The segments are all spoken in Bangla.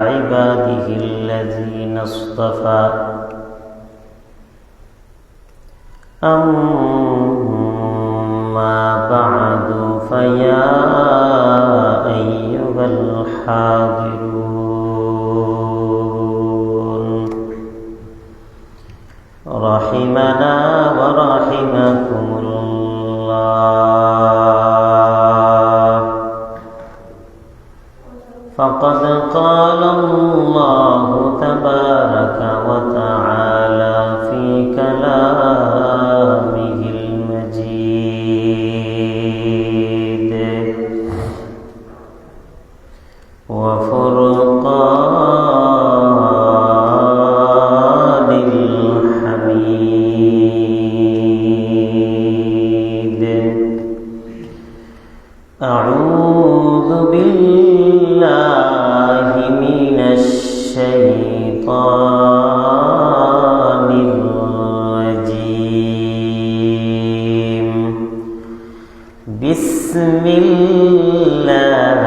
عباده الذين اصطفى أما بعد فيا أيها الحاضرون رحمنا ورحمكم الله. فقد قال الله تبارك وتعالى في كلامه المجيد وفرقان الحميد. أعوذ بالله من الشيطان الرجيم. بسم الله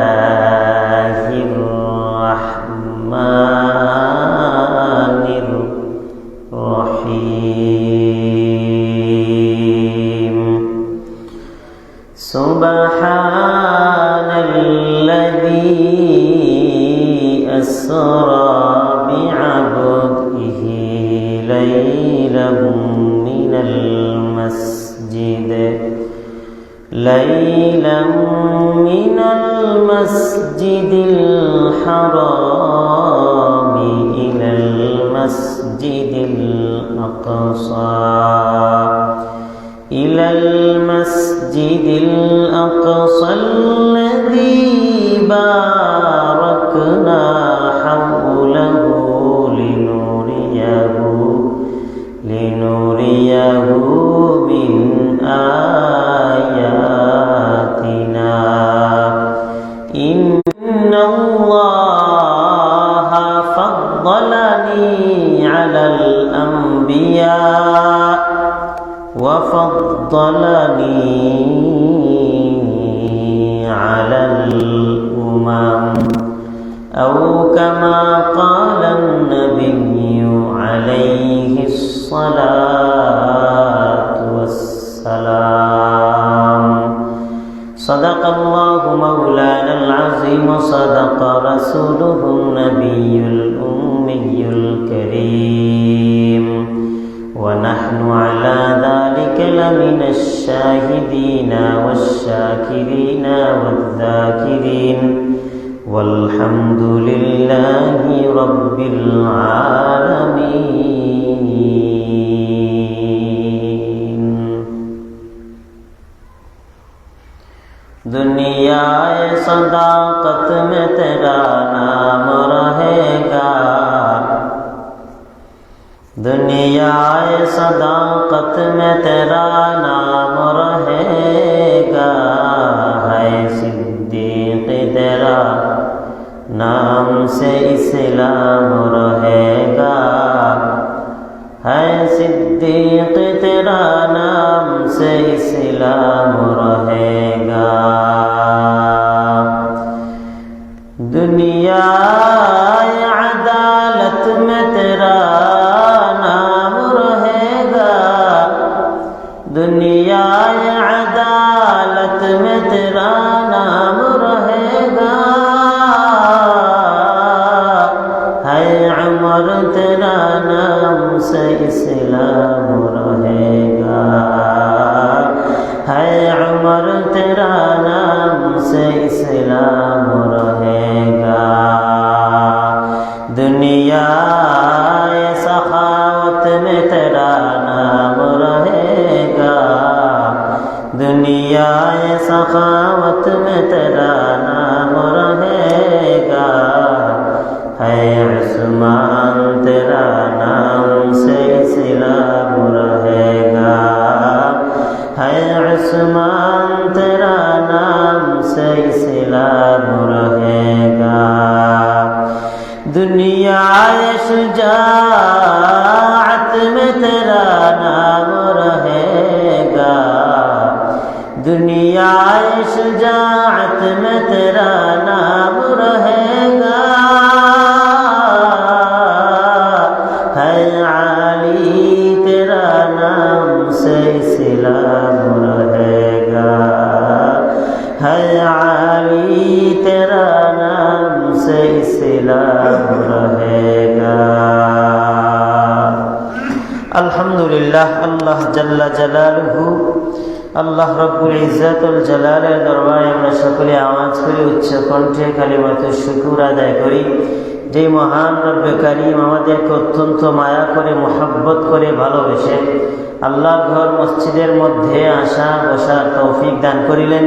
الرحمن الرحيم. سبحان الذي أسرى بعبده ليلا من المسجد الحرام إلى المسجد الأقصى الذي باركنا حوله لنريه من آياتنا. إن الله فضلني على الأنبياء وفضلني على الأمم، أو كما قال النبي عليه الصلاة والسلام. صدق الله مولانا العظيم وصدق رسوله النبي الأمي الكريم، ونحن على ذلك لمن الشاهدين والشاكرين والذاكرين، والحمد لله رب العالمين. दुनियाए सदाकत में तेरा नाम रहेगा, दुनियाए सदाकत में तेरा नाम रहेगा। है सिद्दीक तेरा नाम से इस्लाम रहेगा, है सिद्दीक तेरा नाम से इस्लाम रहेगा। दुनिया अदालत में तेरा नाम रहेगा, दुनिया अदालत में तेरा नाम रहेगा। है उमर तेरा नाम से इस्लाम रहेगा, है उमर तेरा नाम से इस्लाम रहेगा। दुनिया सखावत में तेरा नाम रहेगा, दुनिया सखावत में तेरा नाम रहेगा। है उस्मान तेरा नाम से इस्लाम रहेगा, है उस्मान तेरा नाम से इस्लाम रहेगा। दुनिया शुजाअत में तेरा नाम रहेगा, दुनिया शुजाअत में तेरा नाम रहेगा। इख्तिलाफ रहेगा। अल्हम्दुलिल्लाह, अल्लाह जल्ला जलालुहु, আল্লাহ রব্বুল ইজ্জাতুল জালালের দরবারে আমরা সকলে আওয়াজ করে উচ্চ কণ্ঠে কালিমাতুশ শুকর আদায় করি। যে মহান রব্বে কারীম আমাদেরকে অত্যন্ত মায়া করে, মহব্বত করে, ভালোবেসে আল্লাহর ঘর মসজিদের মধ্যে আসা বসার তৌফিক দান করিলেন,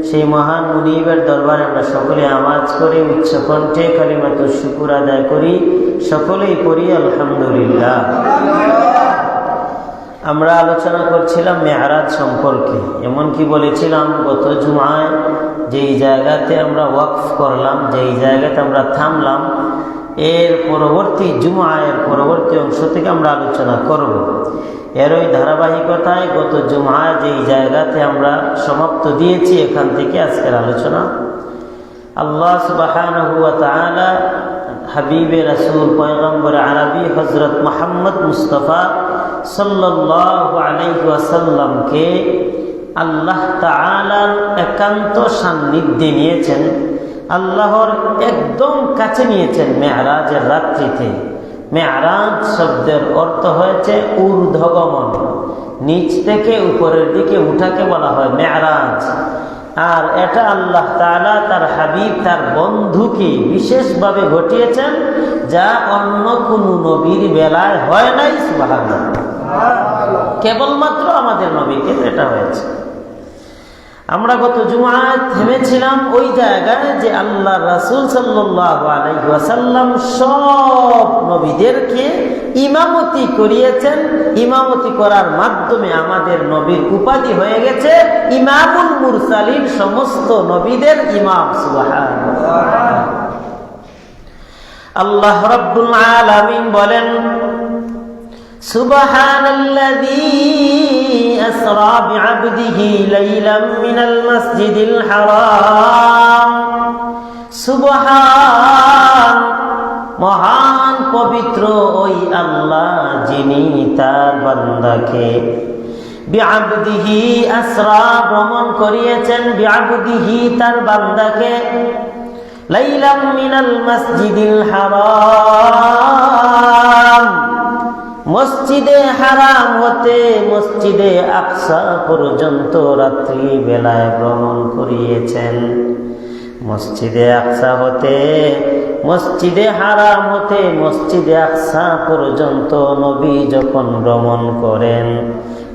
সেই মহান মুনিবের দরবারে আমরা সকলে আওয়াজ করে উচ্চ কণ্ঠে কালিমাতুশ শুকর আদায় করি। সকলেই পড়ি আলহামদুলিল্লাহ। আমরা আলোচনা করছিলাম মেরাজ সম্পর্কে। এমনকি বলেছিলাম গত জুমায় যেই জায়গাতে আমরা ওয়াকফ করলাম, যেই জায়গাতে আমরা থামলাম, এর পরবর্তী জুমায়ের পরবর্তী অংশ থেকে আমরা আলোচনা করব। এর ওই ধারাবাহিকতায় গত জুমায় যেই জায়গাতে আমরা সমাপ্ত দিয়েছি, এখান থেকে আজকের আলোচনা। আল্লাহ সুবহানাহু ওয়া তাআলা হাবিবে রাসূল পয়গম্বর আরবি হযরত মুহাম্মদ মুস্তাফা সাল্লাল্লাহু আলাইহি ওয়াসাল্লামকে আল্লাহ তাআলার একান্ত সান্নিধ্যে নিয়েছেন, আল্লাহর একদম কাছে নিয়েছেন মেরাজের রাত্রিতে। মেরাজ শব্দের অর্থ হয়েছে ঊর্ধ্বগমন, নিচ থেকে উপরের দিকে উঠাকে বলা হয় মেরাজ। আর এটা আল্লাহ তাআলা তার হাবিব, তার বন্ধুকে বিশেষভাবে ঘটিয়েছেন, যা অন্য কোনো নবীর বেলায় হয় নাই। সুবহানাল্লাহ, কেবলমাত্র আমাদের নবীকে এটা হয়েছে। আমরা গত জুমায় থেমেছিলাম ওই জায়গায় যে আল্লাহ রাসূল সাল্লাল্লাহু আলাইহি ওয়াসাল্লাম সব নবীদেরকে ইমামতি করিয়েছেন। ইমামতি করার মাধ্যমে আমাদের নবীর উপাধি হয়ে গেছে ইমামুল মুরসালিন, সমস্ত নবীদের ইমাম। সুবহানাল্লাহ। আল্লাহ রাব্বুল আলামিন বলেন, সুবহানাল্লাযী আসরা বিআবদিহি লাইলাম মিনাল মাসজিদিল হারাম। সুবহান, মহান পবিত্র ওই আল্লাহ যিনি তার বান্দাকে বিআবদিহি আসরা ভ্রমণ করিয়েছেন, বিআবদিহি তার বান্দাকে লাইলাম মিনাল মাসজিদিল হারাম, মসজিদে হারাম হতে মসজিদে আকসা পর্যন্ত রাত্রি বেলায় ভ্রমণ করিয়েছেন। মসজিদে আকসা হতে মসজিদে হারাম হতে মসজিদে আকসা পর্যন্ত নবী যখন ভ্রমণ করেন,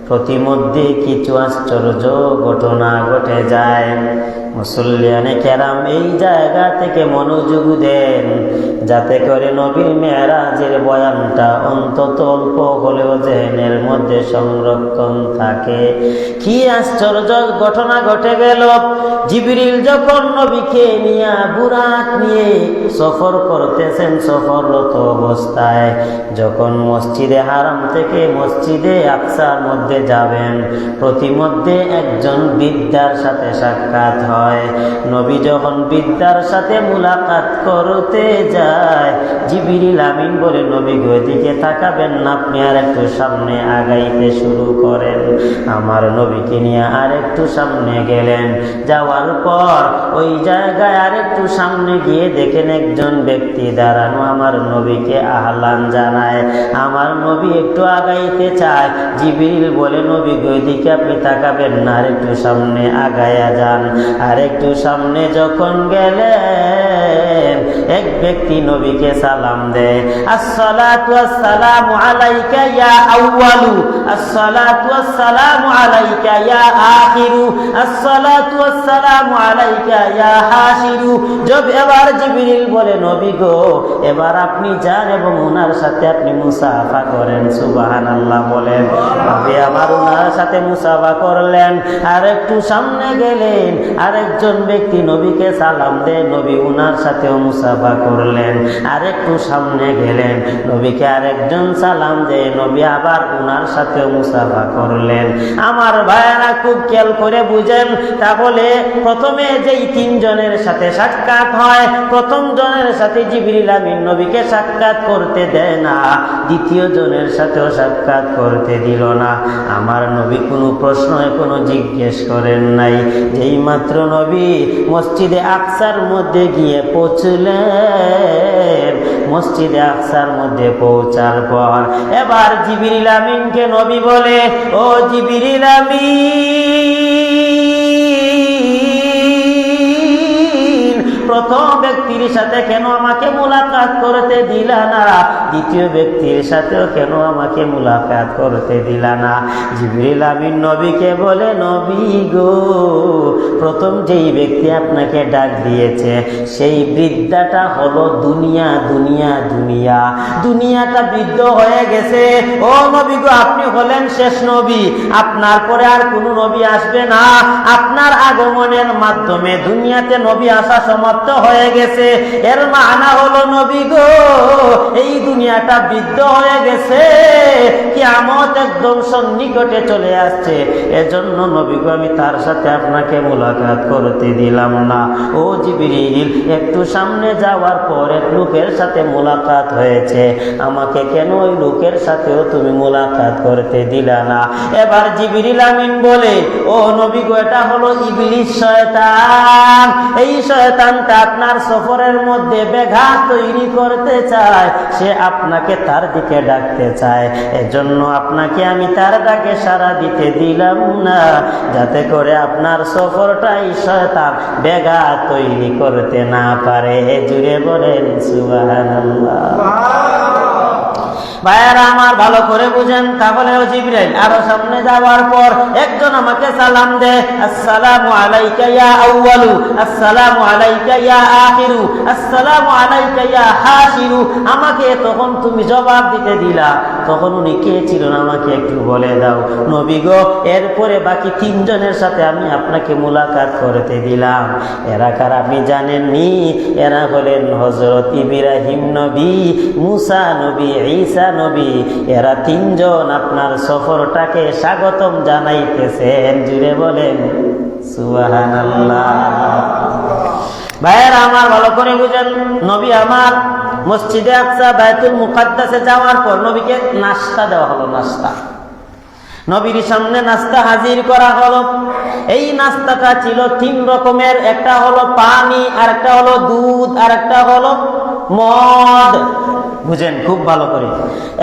প্রতিমধ্যে কিছু আশ্চর্য ঘটনা ঘটে যায়। মুসল্লিয়ানে কেরাম এই জায়গা থেকে মনোযোগ দেন, যাতে করে নবীর মেরাজের বয়ানটা অন্তত অল্প হলেও জেহেনের মধ্যে সংরক্ষণ থাকে। কি আশ্চর্য ঘটনা ঘটে গেল! জিবরিল যখন নবীকে নিয়ে বুরাক নিয়ে সফর করতেছেন, সফররত অবস্থায় যখন মসজিদে হারাম থেকে মসজিদে আকসার মধ্যে যাবেন, প্রতিমধ্যে একজন বৃদ্ধার সাথে সাক্ষাৎ হয়। নবী যখন বৃদ্ধার সাথে মুলাকাত করতে যায়, জিবরিল আমিন বলে, নবী গো দিকে তাকাবেন না, আপনি আর একটু সামনে আগাইতে শুরু করেন। আমার নবীকে নিয়ে আর একটু সামনে গেলেন। যাওয়ার পর ওই জায়গায় আর একটু সামনে গিয়ে দেখেন একজন ব্যক্তি দাঁড়ানো, আমার নবীকে আহলান জানায়। আমার নবী একটু আগাইতে চায়, জিবরিল বলে, নবী গো দিকে আপনি তাকাবেন না, আর একটু সামনে আগায়া যান। আর একটু সামনে যখন গেলেন, এক ব্যক্তি নবীকে সালাম দেয়, আসসালাতু ওয়াসসালামু আলাইকা ইয়া আউয়ালু, আসসালাতু ওয়াসসালামু আলাইকা ইয়া আখিরু, আসসালাতু ওয়াসসালামু আলাইকা ইয়া হাশিরু। এবার জিবরিল বলে, নবী গো এবার আপনি যান এবং ওনার সাথে আপনি মুসাফা করেন। সুবহানাল্লাহ বলেন। নবী আমার ওনার সাথে মুসাফা করলেন। আর একটু সামনে গেলেন, আরেকজন ব্যক্তি নবীকে সালাম দেয়, নবী উনার সাথেও মুসাফা করলেন। আর একটু সামনে গেলেন, নবীকে আরেকজন সালাম দেয়, নবী আবার উনার সাথেও সাথে মুসাফা করলেন। আমার ভাইয়েরা খুব খেয়াল করে বুঝেন, তাহলে প্রথমে যেই তিনজনের সাথে সাক্ষাৎ হয়, প্রথম জনের সাথে জিবরিল আমিন নবীকে সাক্ষাৎ করতে দেয় না, দ্বিতীয় জনের সাথেও সাক্ষাৎ করতে দিল না। আমার নবী কোনো প্রশ্ন কোনো জিজ্ঞেস করেন নাই। যেই মাত্র নবী মসজিদে আকসার মধ্যে গিয়ে পৌঁছলেন, মসজিদে আকসার মধ্যে পৌঁছার পর এবার জিবরিল আমিনকে নবী বলে, ও জিবরিল আমিন, প্রথম ব্যক্তির সাথে কেন আমাকে মুলাকাত করতে দিলা না, দ্বিতীয় ব্যক্তির সাথেও কেন আমাকে মুলাকাত করতে দিলা না? জিবরিল আমিন নবীকে বলে, নবী গো, প্রথম যেই ব্যক্তি আপনাকে ডাক দিয়েছে সেই বৃদ্ধাটা হলো দুনিয়া, দুনিয়া, দুনিয়া। দুনিয়াটা বৃদ্ধ হয়ে গেছে। ও নবী গো, আপনি হলেন শেষ নবী, আপনার পরে আর কোনো নবী আসবে না। আপনার আগমনের মাধ্যমে দুনিয়াতে নবী আসা সমাপ্ত হয়ে গেছে। এর মানা হলো নবী গো, এই দুনিয়াটা বৃদ্ধ হয়ে গেছে, কিয়ামত একদম সন্নিকটে চলে আসছে। এজন্য নবী গো, আমি তার সাথে আপনাকে মুলাকাত করতে দিলাম না। ও জিবরিল, একটু সামনে যাওয়ার পর এক লোকের সাথে মুলাকাত হয়েছে, আমাকে কেন ওই লোকের সাথেও তুমি মুলাকাত করতে দিলা না? এবার জিবরিল আমিন বলে, ও নবী গো, এটা হলো ইবলিস, শয়তান। এই শয়তানটা আপনার সফরের মধ্যে ব্যাঘাত তৈরি করতে চায়, সে আপনাকে তার দিকে ডাকতে চায়। এজন্য আপনাকে আমি তার ডাকে সাড়া দিতে দিলাম না, যাতে করে আপনার সফরটাই শয়তান ব্যাঘাত তৈরি করতে না পারে। জুড়ে বলেন সুবহানাল্লাহ। ভাইয়ারা আমার ভালো করে বুঝেন, তাহলে ও জিবরাইল আরো সামনে যাওয়ার পর একজন আমাকে সালাম দে, আসসালামু আলাইকা ইয়া আউয়ালু, আসসালামু আলাইকা ইয়া আখিরু, আসসালামু আলাইকা ইয়া হাশিরু। আমাকে তখন তুমি জবাব দিতে দিলা, তখন উনি কে ছিলেন আমাকে একটু বলে দাও। নবী গো, এরপরে বাকি তিনজনের সাথে আমি আপনাকে মুলাকাত করতে দিলাম। এরা কার আপনি জানেননি? এরা হলেন হযরত ইব্রাহিম নবী, মুসা নবী, ঈসা নবী। এরা তিনজন আপনার সফরটাকে স্বাগতম জানাইতেছেন। জুড়ে বলেন সুবহানাল্লাহ। ভাইয়েরা আমার ভালো করে বুঝেন, নবী আমার মসজিদে আকসা বাইতুল মুকাদ্দাসে যাওয়ার পর নবীকে নাস্তা দেওয়া হলো। নাস্তা, নবীর সামনে নাস্তা হাজির করা হলো। এই নাস্তাটা ছিল তিন রকমের, একটা হলো পানি, আর একটা হলো দুধ, আর একটা হলো মদ। বুঝেন খুব ভালো করে,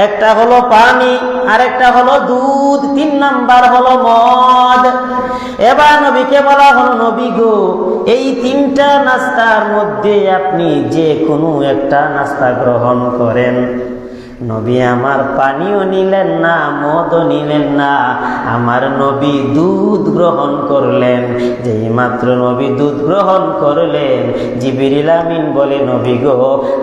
একটা হলো পানি, আর একটা হলো দুধ, 3 নাম্বার হলো মদ। এবার নবীকে বলা হলো, নবী গো, এই 3টা নাস্তার মধ্যে আপনি যে কোনো একটা নাস্তা গ্রহণ করেন। নবী আমার পানিও নিলেন না, মদও নিলেন না, আমার নবী দুধ গ্রহণ করলেন। যেই মাত্র নবী দুধ গ্রহণ করলেন, জিবরিল আমিন বলে, নবী গো,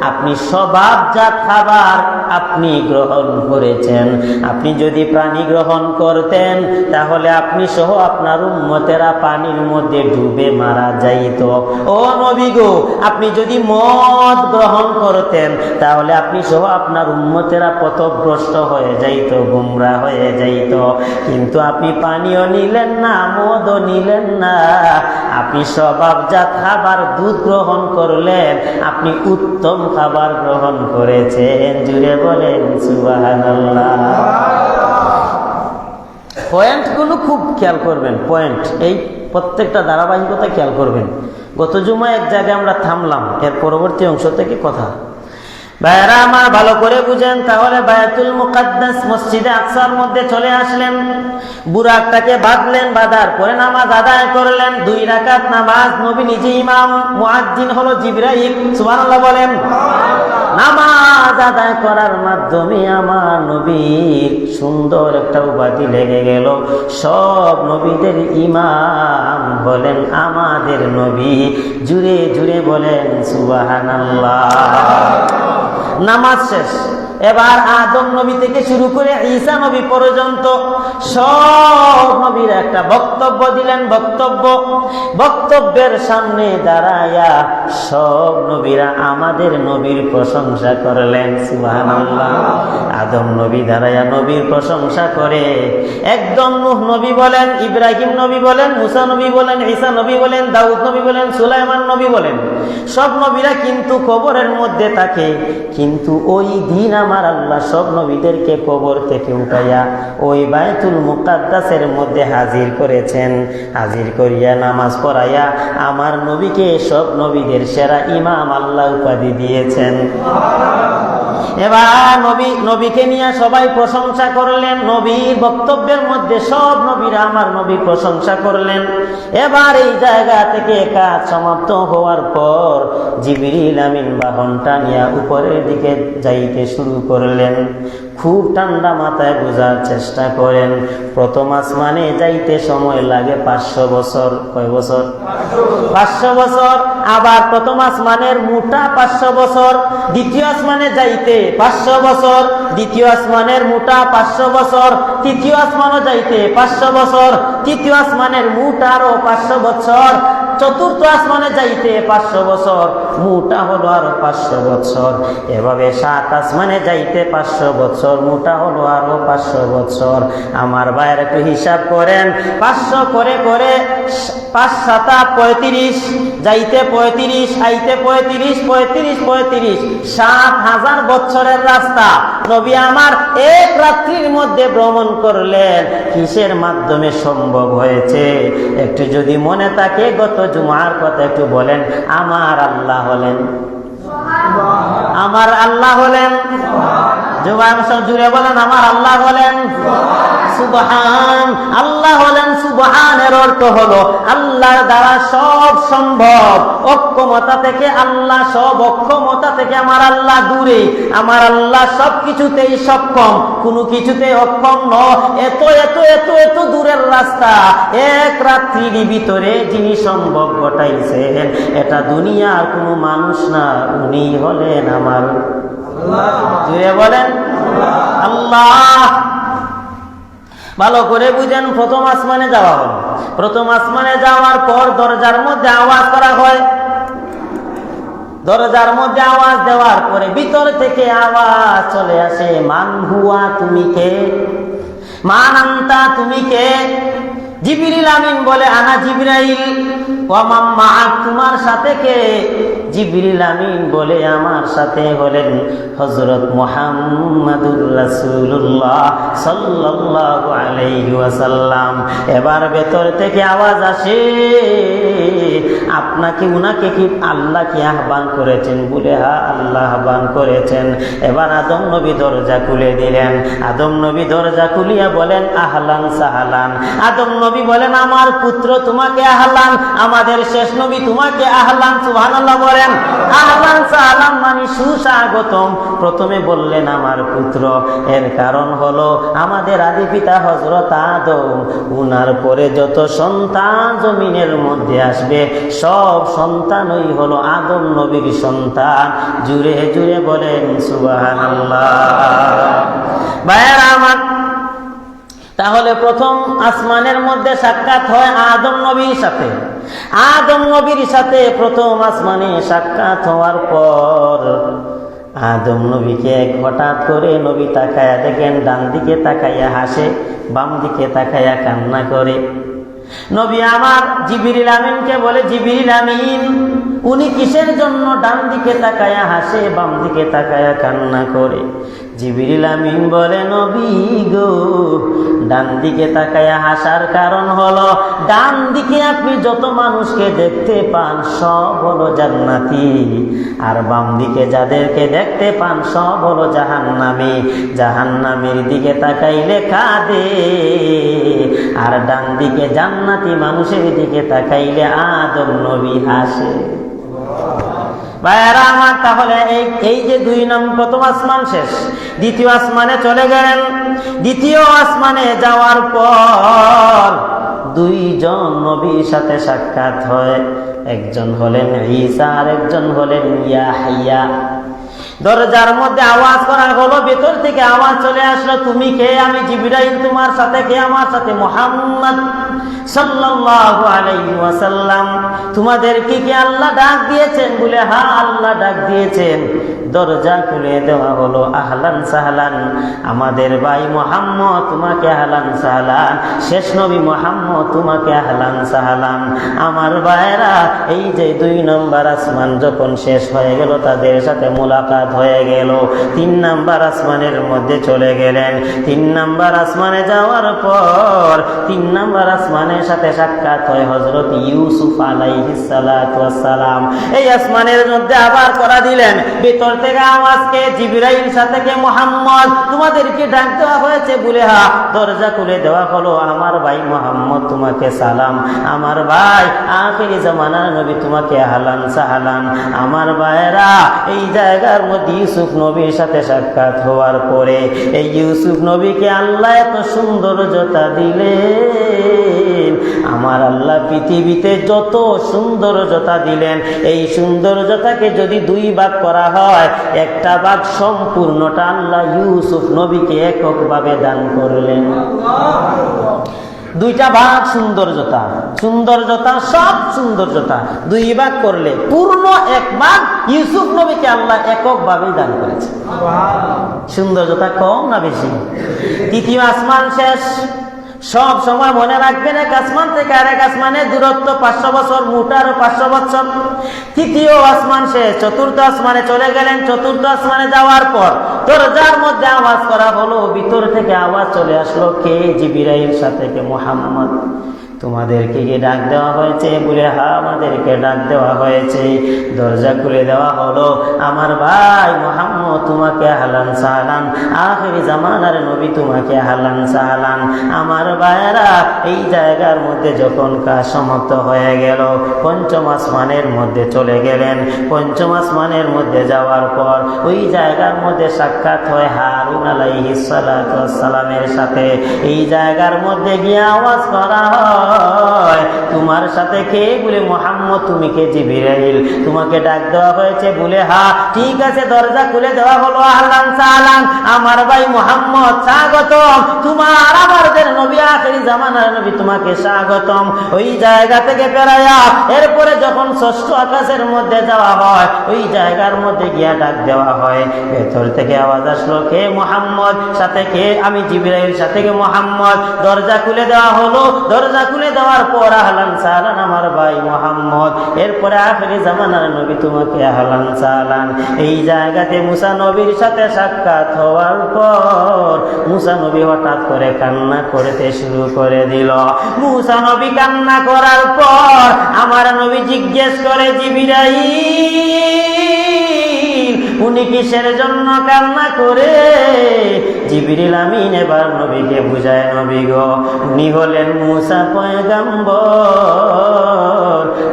আপনি স্বভাবজাত খাবার আপনি গ্রহণ করেছেন। আপনি যদি পানি গ্রহণ করতেন, তাহলে আপনি সহ আপনার উম্মতেরা পানির মধ্যে ডুবে মারা যাইত। ও নবী গো, আপনি যদি মদ গ্রহণ করতেন, তাহলে আপনি সহ আপনার উম্মতেরা পথভ্রষ্ট হয়ে যাইত, গুমরা হয়ে যাইত। কিন্তু আপনি পানিও নিলেন না, মদও নিলেন না, আপনি স্বভাবজাত খাবার দুধ গ্রহণ করলেন। আপনি উত্তম খাবার গ্রহণ করেছেন। জুড়ে বলেন সুবহানাল্লাহ। পয়েন্টগুলো খুব খেয়াল করবেন, পয়েন্ট এই প্রত্যেকটা ধারাবাহিকতা খেয়াল করবেন। গত জুমায় এক জায়গায় আমরা থামলাম, এর পরবর্তী অংশ থেকে কথা। ভাইয়েরা আমার ভালো করে বুঝেন, তাহলে বায়তুল মুকাদ্দাস মসজিদে আকসার মধ্যে চলে আসলেন। বুরাকটাকে বাঁধলেন, বাঁধার পরে নামাজ আদায় করলেন, 2 রাকাত নামাজ। নবী নিজে ইমাম, মুয়াজ্জিন হলো জিবরাইল। সুবহানাল্লাহ বলেন। নামাজ আদায় করার মাধ্যমে আমার নবীর সুন্দর একটা উপাধি লেগে গেল, সব নবীদের ইমাম বলেন আমাদের নবী। জুড়ে জুড়ে বলেন সুবহানাল্লাহ। নামাজ শেষ। এবার আদম নবী থেকে শুরু করে ঈসা নবী পর্যন্ত সব নবীর একটা বক্তব্য দিলেন। বক্তব্যের সামনে দাঁড়ায়া সব নবীরা আমাদের নবীর প্রশংসা করলেন। সুবহানাল্লাহ। আদম নবী দাঁড়ায়া নবীর প্রশংসা করে একদম নূহ নবী বলেন, ইব্রাহিম নবী বলেন, মুসা নবী বলেন, ঈসা নবী বলেন, দাউদ নবী বলেন, সুলাইমান নবী বলেন, সব নবীরা কিন্তু কবরের মধ্যে থাকে। কিন্তু ওই দিন আমার আল্লাহ সব নবীদেরকে কবর থেকে উঠাইয়া ওই বাইতুল মুকাদ্দাসের মধ্যে হাজির করেছেন। হাজির করিয়া নামাজ পড়াইয়া আমার নবীকে সব নবীদের সেরা ইমাম আল্লাহ উপাধি দিয়েছেন। এবার নবীকে নিয়ে সবাই প্রশংসা করলেন। নবীর বক্তব্যের মধ্যে সব নবীরা আমার নবী প্রশংসা করলেন। এবার এই জায়গা থেকে কাজ সমাপ্ত হওয়ার পর জিবরিল আমিন বাহনটা নিয়ে উপরের দিকে যাইতে শুরু করলেন। খুব ঠান্ডা মাথায় বোঝার চেষ্টা করেন। প্রথম আসমানে যাইতে সময় লাগে 500 বছর। কয় বছর? 500 বছর। আবার প্রথম আসমানের মোটা 500 বছর। দ্বিতীয় আসমানে যাইতে 500 বছর। দ্বিতীয় আসমানের মোটা 500 বছর। তৃতীয় আসমানও যাইতে 500 বছর। তৃতীয় আসমানের মোটা আরো 500 বছর। চতুর্থ আসমানে যাইতে 500 বছর, মোটা হলো আরো 500 বছর। এভাবে 7 আসমানে যাইতে 500 বছর, মোটা হলো আরো 500 বছর। আমার ভাইয়ের একটু হিসাব করেন, 500 করে করে 5 7 35, যাইতে 35, আইতে 35, 35 35, 7000 বছরের রাস্তা নবী আমার এক রাত্রির মধ্যে ভ্রমণ করলেন। কিসের মাধ্যমে সম্ভব হয়েছে? একটু যদি মনে থাকে গত জুমার কথা একটু বলেন। আমার আল্লাহ হলেন, আমার আল্লাহ হলেন, জুড়ে বলেন আমার আল্লাহ হলেন সুবহান। আল্লাহ হলেন সুবহানের অর্থ হলো আল্লাহর দ্বারা সব সম্ভব। অক্ষমতা থেকে আল্লাহ, সব অক্ষমতা থেকে আমার আল্লাহ দূরে। আমার আল্লাহ সব কিছুতেই সক্ষম, কোনো কিছুতে অক্ষম নয়। এত এত এত এত দূরের রাস্তা এক রাত্রির ভিতরে যিনি সম্ভব ঘটাইছেন, এটা দুনিয়ার কোনো মানুষ না, উনি হলেন আমার আল্লাহ। বলেন আল্লাহ। ভালো করে বুঝেন। প্রথম আসমানে যাওয়া হল। প্রথম আসমানে যাওয়ার পর দরজার মধ্যে আওয়াজ করা হয়। দরজার মধ্যে আওয়াজ দেওয়ার পরে ভিতর থেকে আওয়াজ চলে আসে, মান হুয়া, তুমি কে? মান আনতা, তুমি কে? জিবরিল আমিন বলে আনা জিবরাইল। ওয়া মান মাআক, তোমার সাথে কে? জিবরিল আমিন বলে আমার সাথে হলেন হযরত মুহাম্মাদুর রাসূলুল্লাহ সাল্লাল্লাহু আলাইহি ওয়াসাল্লাম। এবার ভেতর থেকে আওয়াজ আসে, আপনাকে উনাকে কি আল্লাহ কি আহ্বান করেছেন? বলে হ্যাঁ, আল্লাহ আহ্বান করেছেন। এবার আদম নবী দরজা খুলে দিলেন। আদম নবী দরজা খুলিয়া বলেন আহলান সাহলান। আদম নবী বলেন আমার পুত্র তোমাকে আহলান। আমাদের শেষ নবী তোমাকে আহলান। সুবহানাল্লাহ বলেন। আহলান সাহলান মানে সুস্বাগতম। প্রথমে বললেন আমার পুত্র, এর কারণ হলো আমাদের আদি পিতা হযরত আদম, উনার পরে যত সন্তান জমিনের মধ্যে আসবে সব সন্তানই হলো আদম নবীর সন্তান। জুড়ে জুড়ে বলেন সুবহানাল্লাহ। ভাইয়েরা আমার, তাহলে প্রথম আসমানের মধ্যে সাক্ষাৎ হয় আদম নবীর সাথে। আদম নবীর সাথে প্রথম আসমানে সাক্ষাৎ হওয়ার পর আদম নবীকে হঠাৎ করে নবী তাকায়া দেখেন, ডান দিকে তাকাইয়া হাসে, বাম দিকে তাকাইয়া কান্না করে। নবী আমার জিবরিল আমিনকে বলে, জিবরিল আমিন উনি কিসের জন্য ডান দিকে তাকায়া হাসে, বাম দিকে তাকায়া কান্না করে? জিবরিল আমিন বলে, নবী গো, ডান দিকে তাকায়া হাসার কারণ হলো ডান দিকে আপনি যত মানুষকে দেখতে পান সব হলো জান্নাতি, আর বাম দিকে যাদেরকে দেখতে পান সব হলো জাহান্নামী। জাহান্নামীর দিকে তাকাইলে কাঁদে, আর ডান দিকে জান্নাতি মানুষের দিকে তাকাইলে আদম নবী হাসে। ভাইয়েরা আমার, তাহলে এই যে প্রথম আসমান শেষ, দ্বিতীয় আসমানে চলে গেলেন। দ্বিতীয় আসমানে যাওয়ার পর দুইজন নবীর সাথে সাক্ষাৎ হয়। একজন হলেন ঈসা আর একজন হলেন ইয়াহইয়া। দরজার মধ্যে আওয়াজ করা হলো, ভেতর থেকে আওয়াজ চলে আসলো, তুমি কে? আমি জিবরাইল, তোমার সাথে কে? আমার সাথে মুহাম্মদ সাল্লাল্লাহু আলাইহি ওয়াসাল্লাম। তোমাদেরকে কি আল্লাহ ডাক দিয়েছেন? বলে হ্যাঁ, আল্লাহ ডাক দিয়েছেন। দরজা খুলে দেওয়া হলো, আহলান সাহলান, আমাদের ভাই মুহাম্মদ তোমাকে আহলান সাহলান, শেষ নবী মুহাম্মদ তোমাকে আহলান সাহলান। আমার ভাইরা, এই যে 2 নম্বর আসমান যখন শেষ হয়ে গেল, তাদের সাথে মোলাকাত হয়ে গেল। 3 নম্বর আসমানের মধ্যে চলে গেলেন। 3 নম্বর আসমানে যাওয়ার পর 3 নম্বর আসমানের সাথে সাক্ষাৎ হয় হযরত ইউসুফ আলাইহিস সালাতু ওয়াস সালাম। এই আসমানের মধ্যে আবার করা দিলেন, ভিতর থেকে আওয়াজকে জিবরাইল, সাথে কে? মুহাম্মদ, তোমাদেরকে ডাক দেওয়া হয়েছে। বলে হ্যাঁ। দরজা খুলে দেওয়া হলো, আমার ভাই মুহাম্মদ তোমাকে সালাম, আমার ভাই আখিরি জামানার নবী তোমাকে আহলান সাহলান। আমার ভাইরা, এই জায়গার মধ্যে ইউসুফ নবীর সাথে সাক্ষাৎ হওয়ার পরে এই ইউসুফ নবীকে আল্লাহ এত সৌন্দর্যতা দিলেন। আমার আল্লাহ পৃথিবীতে যত সৌন্দর্যতা দিলেন, এই সৌন্দর্যতাকে যদি 2 ভাগ করা হয়, একটা ভাগ সম্পূর্ণটা আল্লাহ ইউসুফ নবীকে এককভাবে দান করলেন। 2টা ভাগ সৌন্দর্যতা, সব সৌন্দর্যতা 2 ভাগ করলে পূর্ণ 1 ভাগ ইউসুফ নবীকে আল্লাহ এককভাবে দান করেছে। সৌন্দর্যতা কম না বেশি? 3য় আসমান শেষ। সব সময় মনে রাখবেন, এক আসমান থেকে আরেক আসমানে দূরত্ব 500 বছর, মোট আরো 500 বছর। 3য় আসমান শেষ, 4র্থ আসমানে চলে গেলেন। 4র্থ আসমানে যাওয়ার পর দরজার মধ্যে আওয়াজ করা হলো, ভিতর থেকে আওয়াজ চলে আসলো, কে? জিবরাইল, সাথে কে? মুহাম্মদ, তোমাদেরকে কি ডাক দেওয়া হয়েছে? বলে হ্যাঁ, আমাদেরকে ডাক দেওয়া হয়েছে। দরজা খুলে দেওয়া হলো, আমার ভাই মুহাম্মদ তোমাকে আহলান সাহলান, আখিরি জামানার নবী তোমাকে আহলান সাহলান। আমার ভাইরা, এই জায়গার মধ্যে যখন কাজ সমাপ্ত হয়ে গেল, 5ম আসমানের মধ্যে চলে গেলেন। 5ম আসমানের মধ্যে যাওয়ার পর ওই জায়গার মধ্যে সাক্ষাৎ হয় হারুন আলাইহিস সালাতু ওয়াস সালামের সাথে। এই জায়গার মধ্যে গিয়ে আওয়াজ করা হয়, তোমার সাথে কে? বলে মুহাম্মদ, তুমি কে? জিবরাইল, তোমাকে ডাক দেওয়া হয়েছে। বলে হ্যাঁ, ঠিক আছে। দরজা খুলে দেওয়া হলো, আহলান সাহলান, আমার ভাই মুহাম্মদ স্বাগতম, তোমার আমাদের নবী আখিরি জামানার নবী তোমাকে স্বাগতম। ওই জায়গা থেকে বেরায়া এরপরে যখন 6ষ্ঠ আকাশের মধ্যে যাওয়া হয়, ওই জায়গার মধ্যে গিয়া ডাক দেওয়া হয়। ভেতর থেকে আওয়াজ আসলো, কে? মুহাম্মদ, সাথে কে? আমি জিবরাইল, সাথে কে? মুহাম্মদ। দরজা খুলে দেওয়া হলো। দরজা খুলে দেওয়ার পর আহলান সাহলান, আমার ভাই মুহাম্মদ, এরপরে আখিরি জামানার নবী তোমাকে আহলান সাহলান। এই জায়গাতে মুসা নবীর সাথে সাক্ষাৎ হওয়ার পর মুসা নবী হঠাৎ করে কান্না করতে শুরু করে দিল। মুসা নবী কান্না করার পর আমার নবী জিজ্ঞেস করে, জিবরাইল, উনি কিসের জন্য কান্না করে? জিবরিল আমিন এবার নবীকে বুঝায়, নবী গো, উনি হলেন মুসা পয়গম্বর।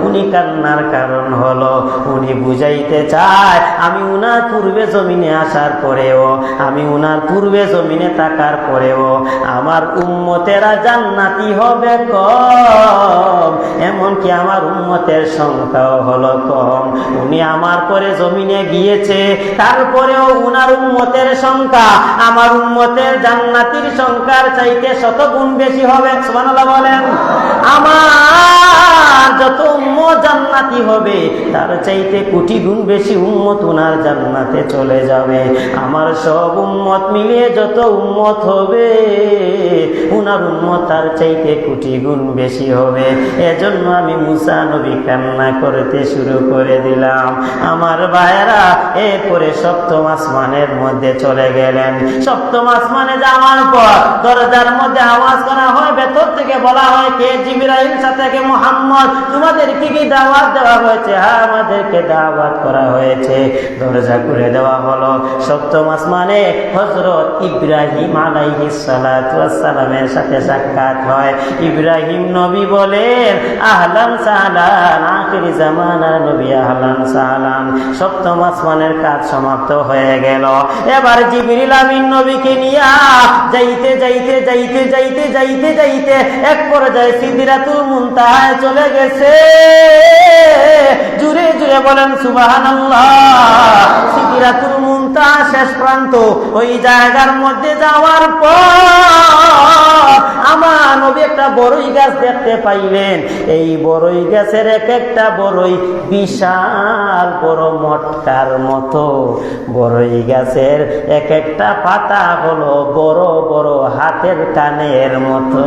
উনি কান্নার কারণ হলো, উনি বুঝাইতে চায় আমি উনার পূর্বে জমিনে আসার পরেও, আমি উনার পূর্বে জমিনে থাকার পরেও আমার উম্মতেরা জান্নাতি হবে কম, এমনকি আমার উম্মতের সংখ্যাও হলো কম। উনি আমার পরে জমিনে গিয়েছে, তারপরেও উনার উম্মতের সংখ্যা আমার উম্মতের জান্নাতির সংখ্যার চাইতে 100 গুণ বেশি হবে। সুবহানাল্লাহ বলেন। আমার যত উম্মত জান্নাতি হবে, তার চাইতে কোটি গুণ বেশি উম্মত উনার জান্নাতে চলে যাবে। আমার সব উম্মত মিলিয়ে যত উম্মত হবে, উনার উম্মত তার চাইতে কোটি গুণ বেশি হবে। এজন্য আমি মুসা নবী কান্না করতে শুরু করে দিলাম। আমার ভাইরা, এরপরে 7ম আসমানের মধ্যে চলে গেলেন। 7ম আসমানে যাওয়ার পর দরজার মধ্যে আওয়াজ করা হয়, ভেতর থেকে বলা হয়, কে? জিবরাইল, সাথে কে? মুহাম্মদ, তোমাদেরকে কি দাওয়াত দেওয়া হয়েছে? হ্যাঁ, আমাদেরকে দাওয়াত করা হয়েছে। দরজা খুলে দেওয়া হলো। 7ম আসমানে হযরত ইব্রাহিম আলাইহিস সালাতু ওয়াস সালামের সাথে সাক্ষাৎ হয়। ইব্রাহিম নবী বলেন, আহলান সাহলান, আখিরি জামানার নবী আহলান সাহলান। 7ম আসমানের কাজ সমাপ্ত হয়ে গেল। এবার জিবরিল আমিন নবীকে নবীকে নিয়া যাইতে যাইতে যাইতে যাইতে যাইতে যাইতে এক পর্যায়ে সিদরাতুল মুনতাহায় চলে গেছে। জুড়ে জুড়ে বলেন সুবহানাল্লাহ। সিদরাতুল মুনতাহা শেষ প্রান্ত। ওই জায়গার মধ্যে যাওয়ার পর আমার নবী একটা বড়ই গাছ দেখতে পাইলেন। এই বড়ই গাছের এক একটা বড়ই বিশাল বড় মটকার মতো। বড়ই গাছের এক একটা পাতা হলো বড় বড় হাতের কানের মতো।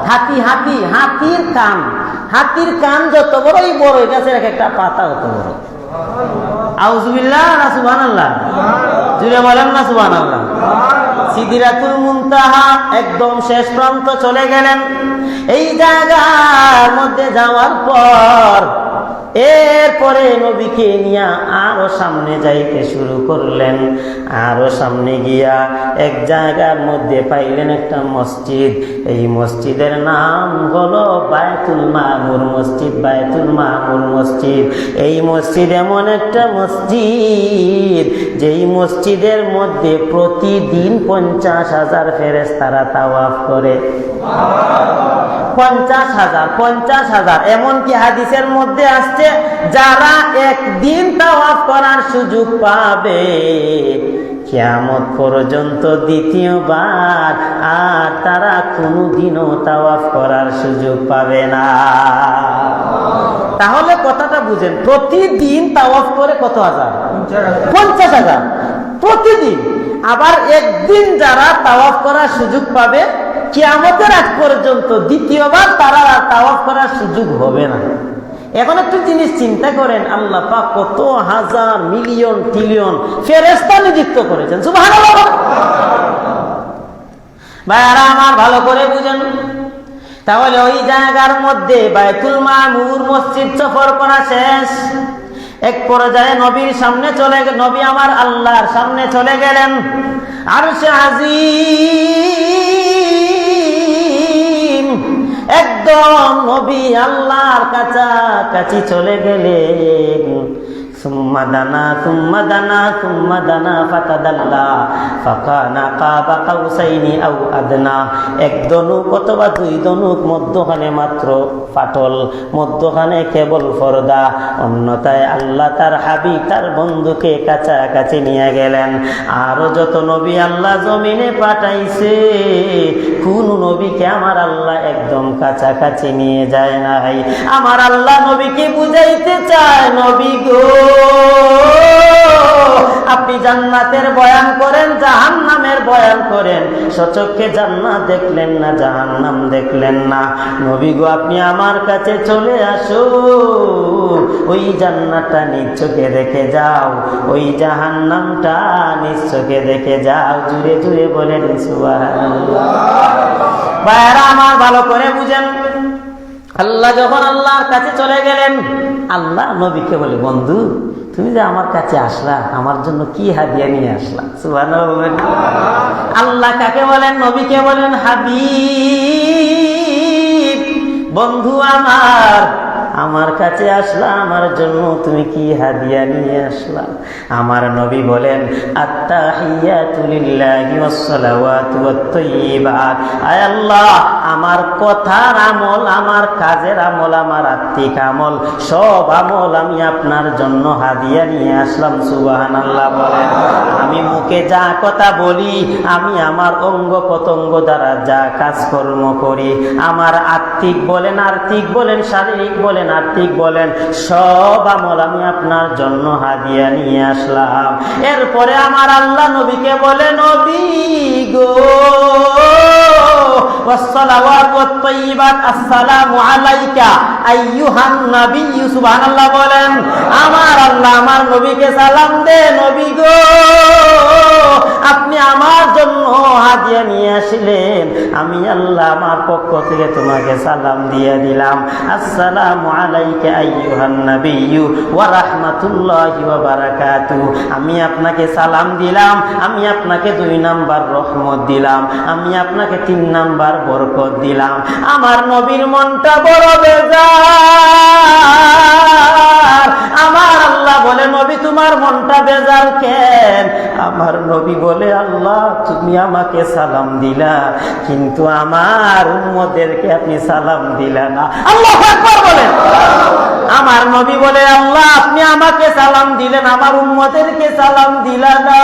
হাতির কান, হাতির কান যত বড়, এই বড়ই গাছের এক একটা পাতা হতো বড়। আউযুবিল্লাহ না সুবহানাল্লাহ? জুড়ে বলেন না সুবহানাল্লাহ? সিদরাতুল মুনতাহা একদম শেষ প্রান্ত চলে গেলেন। এই জায়গার মধ্যে যাওয়ার পর এরপরে নবীকে নিয়ে আরো সামনে যাইতে শুরু করলেন। আরো সামনে গিয়া এক জায়গার মধ্যে পাইলেন একটা মসজিদ। এই মসজিদের নাম হলো বায়তুল মামুর মসজিদ। বায়তুল মামুর মসজিদ। এই মসজিদ এমন একটা মসজিদ যেই মসজিদের মধ্যে প্রতিদিন 50,000 ফেরেশতারা তাওয়াফ করে। 50,000। এমনকি হাদিসের মধ্যে আসছে যারা একদিন তাওয়াফ করার সুযোগ পাবে কিয়ামত পর্যন্ত দ্বিতীয়বার আর তারা কোনোদিনও তাওয়াফ করার সুযোগ পাবে না। তাহলে কথাটা বুঝেন, প্রতিদিন তাওয়াফ করে কত হাজার? 50,000 প্রতিদিন। আবার একদিন যারা তাওয়াফ করার সুযোগ পাবে কিয়ামতের আগ পর্যন্ত দ্বিতীয়বার তারা আর তাওয়াফ করার সুযোগ হবে না। এখন একটু জিনিস চিন্তা করেন, আল্লাহ পাক কত হাজার মিলিয়ন ট্রিলিয়ন ফেরেশতা নিযুক্ত করেছেন। সুবহানাল্লাহ। ভাইরা আমার ভালো করে বুঝেন। তাহলে ওই জায়গার মধ্যে বায়তুল মামুর মসজিদ সফর করা শেষ। এক পর্যায়ে নবীর সামনে চলে নবী আমার আল্লাহর সামনে চলে গেলেন। আরশে আজিম একদম নবী আল্লাহর কাছাকাছি চলে গেলেন। সুম্মা দানা ফাতাদাল্লা ফাকানা কাবা কাউসাইনি আও আদনা। এক দনুক অথবা দুই দনুক, মধ্যখানে মাত্র ফাটল, মধ্যখানে কেবল পর্দা। অন্যথায় আল্লাহ তার হাবিব তার বন্ধুকে কাছাকাছি নিয়ে গেলেন। আরো যত নবী আল্লাহ জমিনে পাঠাইছে কোন নবীকে আমার আল্লাহ একদম কাছাকাছি নিয়ে যায় নাই। আমার আল্লাহ নবীকে বুঝাইতে চায়, নবী গো আপনি জান্নাতের বয়ান করেন, জাহান্নামের বয়ান করেন। সচক্ষে জান্নাত দেখলেন না, জাহান্নাম দেখলেন না। নবী গো আপনি আমার কাছে চলে আসো, ওই জান্নাতটা নিজ চোখে দেখে যাও, ওই জাহান্নামটা নিজ চোখে দেখে যাও। জুড়ে জুড়ে বলেন সুবহানাল্লাহ। ভাইরা আমার ভালো করে বুঝেন, আল্লাহ যখন আল্লাহর কাছে চলে গেলেন, আল্লাহ নবীকে বলে, বন্ধু তুমি যে আমার কাছে আসলা, আমার জন্য কি হাদিয়া নিয়ে আসলা? সুবহানাল্লাহ। আল্লাহ কাকে বলেন? নবীকে বলেন হাবিব, বন্ধু আমার কাছে আসলা, আমার জন্য তুমি কি হাদিয়া নিয়ে আসলা? আমার নবী বলেন আত্তাহিয়াতু লিল্লাহি ওয়াস সালাওয়াতু ওয়াত তাইয়্যিবাত। আয় আল্লাহ, আমার কথার আমল, আমার কাজের আমল, আমার আত্মিক আমল, সব আমল আমি আপনার জন্য হাদিয়া নিয়ে আসলাম। সুবহানাল্লাহ বলেন। আমি মুখে যা কথা বলি, আমি আমার অঙ্গ প্রত্যঙ্গ দ্বারা যা কাজকর্ম করি, আমার আত্মিক বলেন, আর্থিক বলেন, শারীরিক বলেন, আর্থিক বলেন, সব আমল আমি আপনার জন্য হাদিয়া নিয়ে আসলাম। এরপরে আমার আল্লাহ নবীকে বলে, নবী গো ওয়াসসালাওয়াতু ওয়াত তাইয়্যিবাত, আসসালামু আলাইকা আইয়ুহান নাবিয়্যু। সুবহানাল্লাহ বলেন। আমার আল্লাহ আমার নবীকে সালাম দে, নবী গো আপনি আমার জন্য হাদিয়া নিয়ে আসলেন, আমি আল্লাহ আমার পক্ষ থেকে তোমাকে সালাম দিয়ে দিলাম। আসসালামু আলাইকা আইয়ুহান নাবিয়্যু ওয়া রাহমাতুল্লাহি ওয়া বারাকাতুহু। আমি আপনাকে সালাম দিলাম, আমি আপনাকে 2 নাম্বার রহমত দিলাম, আমি আপনাকে 3 নাম্বার বরকত দিলাম। আমার নবীর মনটা বড় বেজার। আমার আল্লাহ বলে, নবী তোমার মনটা বেজার কেন? আমার নবী বলে, আল্লাহ তুমি আমাকে সালাম দিলা, কিন্তু আমার উম্মতদেরকে আপনি সালাম দিলা না। আল্লাহু আকবার বলেন। আমার নবী বলে, আল্লাহ আপনি আমাকে সালাম দিলেন, আমার উম্মতদেরকে সালাম দিলা না।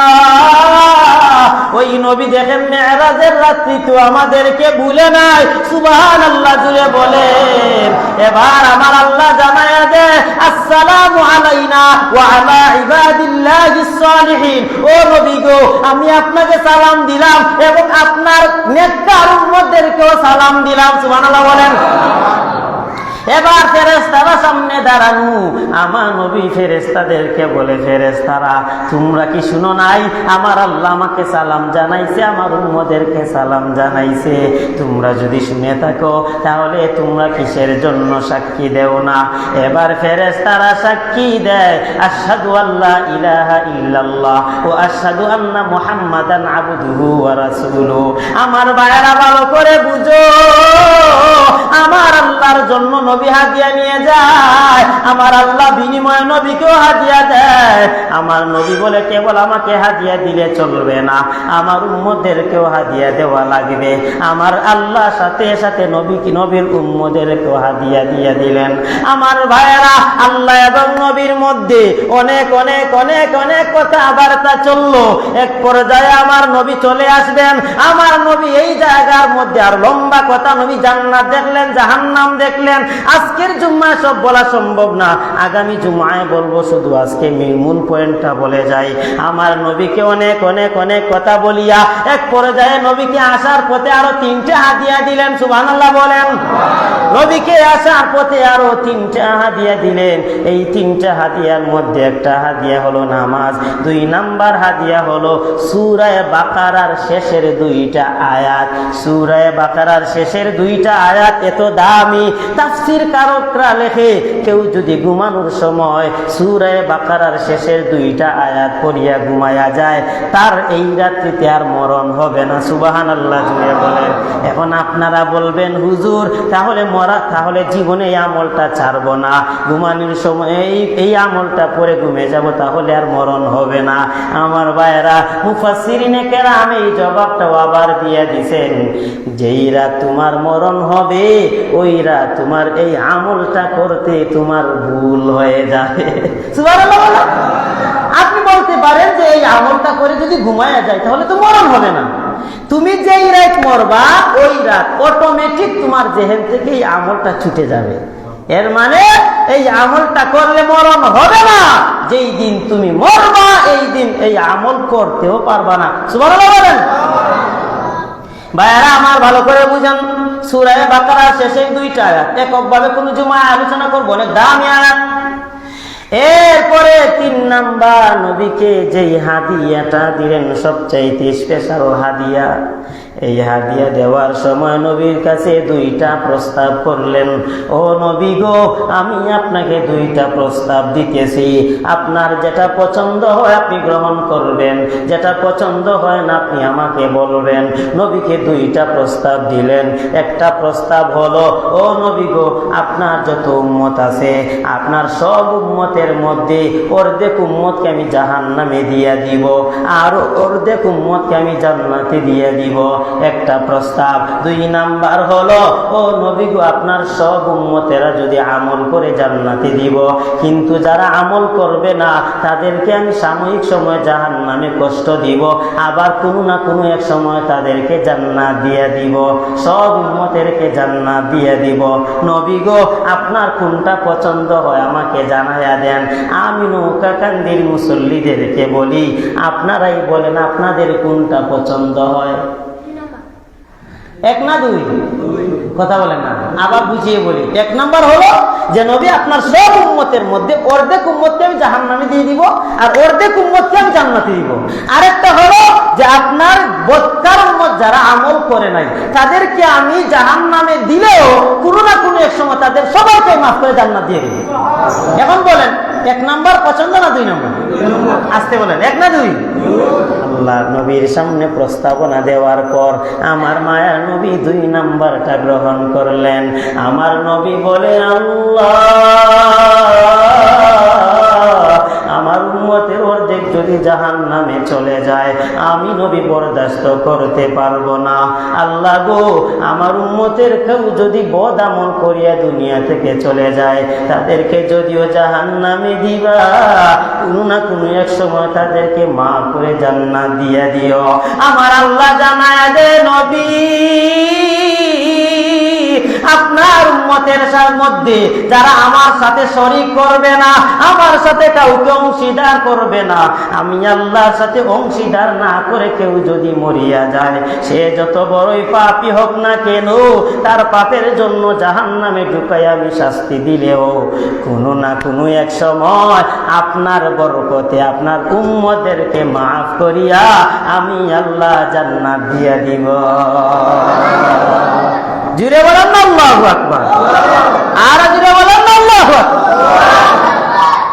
ওই নবী দেখেন মেরাজের রাত্রি তো আমাদেরকে ভুলে নাই। সুবহানাল্লাহ জুড়ে বলেন। এবার আমার আল্লাহ জানায়া দেয়, আসসালামু আলাইনা ওয়া আলা ইবাদিল্লাহিস সালিহিন। ও নবী গো, আমি আপনাকে সালাম দিলাম এবং আপনার নেককার উম্মতদেরকেও সালাম দিলাম। সুবহানাল্লাহ বলেন। এবার ফেরেশতারা সামনে দাঁড়ানো, আমার নবী ফেরেশতাদেরকে বলে, ফেরেশতারা তোমরা কি শুনো নাই? আমার আল্লাহ আমাকে সালাম জানাইছে, আমার উম্মতদেরকে সালাম জানাইছে। তোমরা যদি শুনে থাকো তাহলে তোমরা কিসের জন্য সাক্ষী দেও না? এবার ফেরেশতারা সাক্ষী দেয়, আশহাদু আল্লা ইলাহা ইল্লাল্লাহ ওয়া আশহাদু আন্না মুহাম্মাদান আবদুহু ওয়া রাসূলুহু। আমার ভাইরা ভালো করে বুঝো, আমার আল্লাহর জন্য নবী হাদিয়া নিয়ে যায়, আমার আল্লাহ বিনিময়ে নবীকেও হাদিয়া দেয়। আমার নবী বলে, কেবল আমাকে হাদিয়া দিলে চলবে না, আমার উম্মতদেরকেও হাদিয়া দেওয়া লাগবে। আমার আল্লাহ সাথে সাথে নবীর উম্মতদেরকেও হাদিয়া দিয়ে দিলেন। আমার ভাইয়েরা, আল্লাহ এবং নবীর মধ্যে অনেক অনেক অনেক অনেক কথাবার্তা চললো। এক পর্যায়ে আমার নবী চলে আসবেন। আমার নবী এই জায়গার মধ্যে আর লম্বা কথা, নবী জান্নাত দেখলেন, জাহান্নাম দেখলেন। আজকের জুম্মায় সব বলা সম্ভব না, আগামী জুম্মায় বলবো। শুধু আজকে মূল পয়েন্টটা বলে যাই। আমার নবীকে অনেক অনেক অনেক কথা বলিয়া এক পর্যায়ে নবীকে আসার পথে আরো 3টে হাদিয়া দিলেন। সুবহানাল্লাহ বলেন। নবীকে আসার পথে আরো 3টে হাদিয়া দিলেন। এই 3টে হাদিয়ার মধ্যে একটা হাদিয়া হলো নামাজ, 2 নাম্বার হাদিয়া হলো সূরা বাকারার শেষের 2টা আয়াত। সূরা বাকারার শেষের 2টা আয়াত এত দামি, তাফসীর কারকরা লেখে, কেউ যদি ঘুমানোর সময় সূরা বাকারার শেষের 2টা আয়াত পড়িয়া ঘুমায়া যায়, তার এই রাত্রিতে আর মরণ হবে না। সুবহানাল্লাহ জুড়ে বলেন। এখন আপনারা বলবেন, হুজুর তাহলে জীবনে এই আমলটা ছাড়বো না, ঘুমানোর সময় এই আমলটা পরে ঘুমে যাব, তাহলে আর মরণ হবে না। আমার ভাইয়েরা, মুফাসসিরিনে কেরাম এই জবাবটাও আবার দিয়ে দিছেন, যেই রাত তোমার মরণ হবে ওই রাত তোমার এই আমলটা করতে তোমার ভুল হয়ে যাবে। সুবহানাল্লাহ। আপনি বলতে পারেন যে এই আমলটা করে যদি ঘুমায়া যায় তাহলে তো মরণ হবে না। তুমি যেই রাত মরবা ওই রাত অটোমেটিক তোমার জেহেন থেকে এই আমলটা ছুটে যাবে। এর মানে এই আমলটা করলে মরণ হবে না, যেই দিন তুমি মরবা এই দিন এই আমল করতেও পারবা না। সুবহানাল্লাহ বলেন। ভাইয়ারা আমার ভালো করে বুঝান, সূরা বাকারার শেষের 2টা আয়াত এককভাবে কোন জুমায় আলোচনা করবো, অনেক দামি আয়াত। এরপরে 3 নাম্বার নবীকে যেই হাদিয়াটা দিলেন সবচাইতে স্পেশাল হাদিয়া, এই হাদিয়া দেওয়ার সময় নবীর কাছে 2টা প্রস্তাব করলেন। ও নবী গো, আমি আপনাকে 2টা প্রস্তাব দিতেছি, আপনার যেটা পছন্দ হয় আপনি গ্রহণ করবেন, যেটা পছন্দ হয় না আপনি আমাকে বলবেন। নবীকে 2টা প্রস্তাব দিলেন। একটা প্রস্তাব হলো, ও নবী গো, আপনার যত উম্মত আছে আপনার সব উম্মতের মধ্যে অর্ধেক উম্মতকে আমি জাহান্নামে দিয়ে দিব, আর অর্ধেক উম্মতকে আমি জান্নাতে দিয়ে দিব। একটা প্রস্তাব। 2 নাম্বার হলো, ও নবী গো, আপনার সব উম্মতেরা যদি আমল করে জান্নাতে দিব, কিন্তু যারা আমল করবে না তাদেরকে আমি সাময়িক সময় জাহান্নামে কষ্ট দিব, আবার কোনো না কোনো এক সময় তাদেরকে জান্নাত দিয়ে দিব, সব উম্মতেরকে জান্নাত দিয়ে দিব। নবী গো, আপনার কোনটা পছন্দ হয় আমাকে জানাইয়া দেন। আমি নৌকাকান্দির মুসল্লিদেরকে বলি, আপনারাই বলেন আপনাদের কোনটা পছন্দ হয়। 1 না 2? কথা বলেন না, আবার বুঝিয়ে বলি। 1 নাম্বার হলো যে নবী আপনার সব উম্মতের মধ্যে অর্ধেক উম্মতকে আমি জাহান্নামে দিয়ে দিব, আর অর্ধেক উম্মতকে আমি জান্নাতে দিব। আরেকটা হলো যে আপনার বদকার উম্মত যারা আমল করে নাই তাদেরকে আমি জাহান্নামে দিলেও কোনো না কোনো এক সময় তাদের সবাইকে মাফ করে জান্নাত দিয়ে দিব। এখন বলেন 1 নাম্বার পছন্দ না 2 নাম্বার? আসতে বলেন, 1 না 2? আল্লাহ নবীর সামনে প্রস্তাবনা দেওয়ার পর আমার মায়ার নবী 2 নাম্বারটা গ্রহণ করলেন। আমার নবী বলে, আল্লাহ আমার উম্মতের অর্ধেক যদি জাহান্নামে চলে যায়, আমি নবী বরদাস্ত করতে পারবো না। আল্লাহ গো, আমার উম্মতের কেউ যদি বদ আমল করিয়া দুনিয়া থেকে চলে যায়, তাদেরকে যদিও জাহান্নামে দিবা, কোনো না কোনো এক সময় তাদেরকে মাফ করে জান্নাত দিয়া দিও। আমার আল্লাহ জানায় দে নবী, আপনার উম্মতের মধ্যে যারা আমার সাথে শরীক করবে না, আমার সাথে কাউকে অংশীদার করবে না, আমি আল্লাহর সাথে অংশীদার না করে কেউ যদি মরিয়া যায়, সে যত বড়ই পাপী হোক না কেন, তার পাপের জন্য জাহান্নামে ঢুকাই আমি শাস্তি দিলেও কোনো না কোনো এক সময় আপনার বরকতে আপনার উম্মতদেরকে মাফ করিয়া আমি আল্লাহ জান্নাত দিয়া দিব। জুড়ে বলেন না আল্লাহু আকবার, আর জুড়ে বলেন না আল্লাহু আকবার।